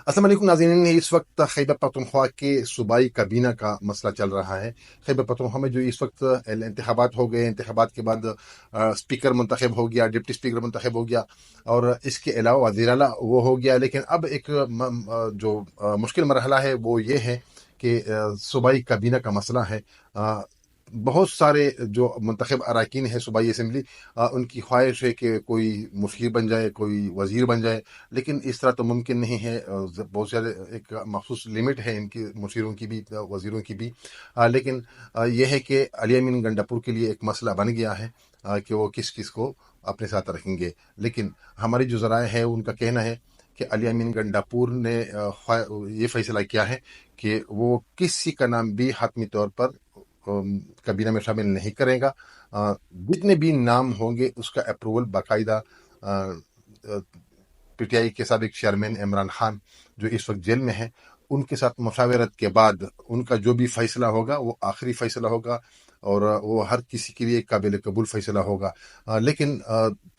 अस्सलाम वालेकुम नाज़रीन, इस वक्त खैबर पख्तूनख्वा के सूबाई काबीना का मसला चल रहा है। खैबर पख्तूनख्वा में जो इस वक्त इंतखाबात हो गए, इंतखाबात के बाद स्पीकर मुंतखब हो गया, डिप्टी स्पीकर मुंतखब हो गया और इसके अलावा वज़ीर आला वो हो गया। लेकिन अब एक जो मुश्किल मरहला है वो ये है कि सूबाई काबीना का मसला है। बहुत सारे जो मुंतखब अरकान हैं सूबाई असम्बली, उनकी ख्वाहिश है कि कोई मुशीर बन जाए, कोई वज़ीर बन जाए, लेकिन इस तरह तो मुमकिन नहीं है। बहुत ज़्यादा एक मखसूस लिमिट है इनकी मुशीरों की भी, वज़ीरों की भी। लेकिन यह है कि अली अमीन गंडापुर के लिए एक मसला बन गया है कि वो किस किस को अपने साथ रखेंगे। लेकिन हमारी जो ज़राए है उनका कहना है कि अली अमीन गंडापुर ने ये फैसला किया है कि वो किसी का नाम भी हतमी तौर पर काबीना में शामिल नहीं करेगा। जितने भी नाम होंगे उसका अप्रूवल बाकायदा पीटीआई के साबिक चेयरमैन इमरान खान, जो इस वक्त जेल में है, उनके साथ मुशावरत के बाद उनका जो भी फैसला होगा वो आखिरी फैसला होगा और वो हर किसी के लिए काबिल कबूल फैसला होगा। लेकिन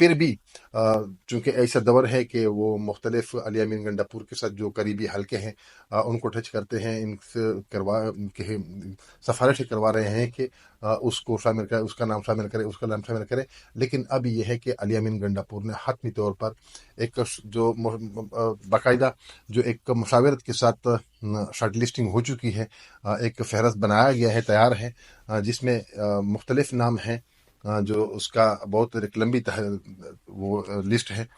फिर भी चूँकि ऐसा दौर है कि वो मुख्तलिफ अली अमीन गंडापुर के साथ जो करीबी हल्के हैं उनको टच करते हैं, इनसे करवा के सिफारिश करवा रहे हैं कि उसको शामिल करें, उसका नाम शामिल करें, उसका नाम शामिल करें। लेकिन अब यह है कि अली अमीन गंडापुर ने हतमी तौर पर एक जो बाकायदा जो एक मुशावरत के साथ शॉर्ट लिस्टिंग हो चुकी है, एक फहरस्त बनाया गया है, तैयार है, जिसमें मुख्तलिफ नाम हैं, जो उसका बहुत एक लंबी वो लिस्ट है।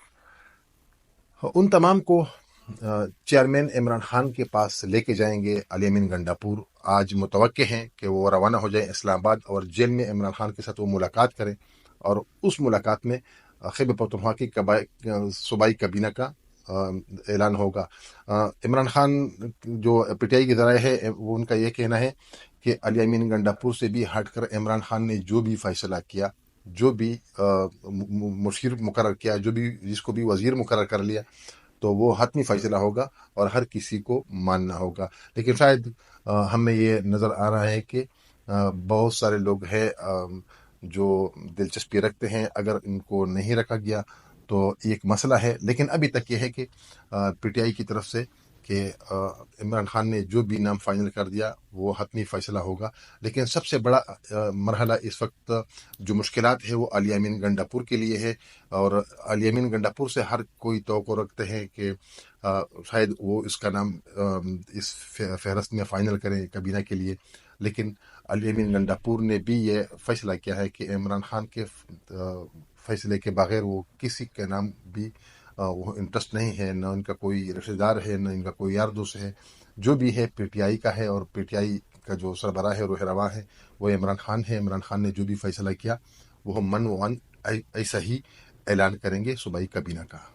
उन तमाम को चेयरमैन इमरान खान के पास लेके जाएंगे अली अमीन गंडापुर। आज मुतवक्के हैं कि वो रवाना हो जाए इस्लामाबाद और जेल में इमरान खान के साथ वो मुलाकात करें और उस मुलाकात में खैबर पख्तूनख्वा की सूबाई काबीना का ऐलान होगा। इमरान खान जो पीटीआई की ज़राए है वो उनका ये कहना है कि अली अमीन गंडापुर से भी हटकर इमरान खान ने जो भी फैसला किया, जो भी मुशीर मुकर्रर किया, जो भी जिसको भी वज़ीर मुकर्रर कर लिया, तो वो हतमी फैसला होगा और हर किसी को मानना होगा। लेकिन शायद हमें ये नज़र आ रहा है कि बहुत सारे लोग हैं जो दिलचस्पी रखते हैं। अगर इनको नहीं रखा गया तो एक मसला है, लेकिन अभी तक ये है कि पीटीआई की तरफ से कि इमरान खान ने जो भी नाम फाइनल कर दिया वो हतमी फैसला होगा। लेकिन सबसे बड़ा मरहला इस वक्त जो मुश्किलात है वो अली अमीन गंडापुर के लिए है और अली अमीन गंडापुर से हर कोई तवक्को रखते हैं कि शायद वो इसका नाम इस फहरस्त में फ़ाइनल करें काबीना के लिए। लेकिन अली अमीन गंडापुर ने भी ये फैसला किया है कि इमरान खान के फैसले के बगैर वो किसी के नाम भी वो इंटरेस्ट नहीं है, न इनका कोई रिश्तेदार है, न इनका कोई यार दोस्त है। जो भी है पीटीआई का है और पीटीआई का जो सरबराह है, रहनुमा है, वो इमरान खान है। इमरान खान ने जो भी फैसला किया वो हम मन वन ऐसा ही ऐलान करेंगे सूबाई काबीना का।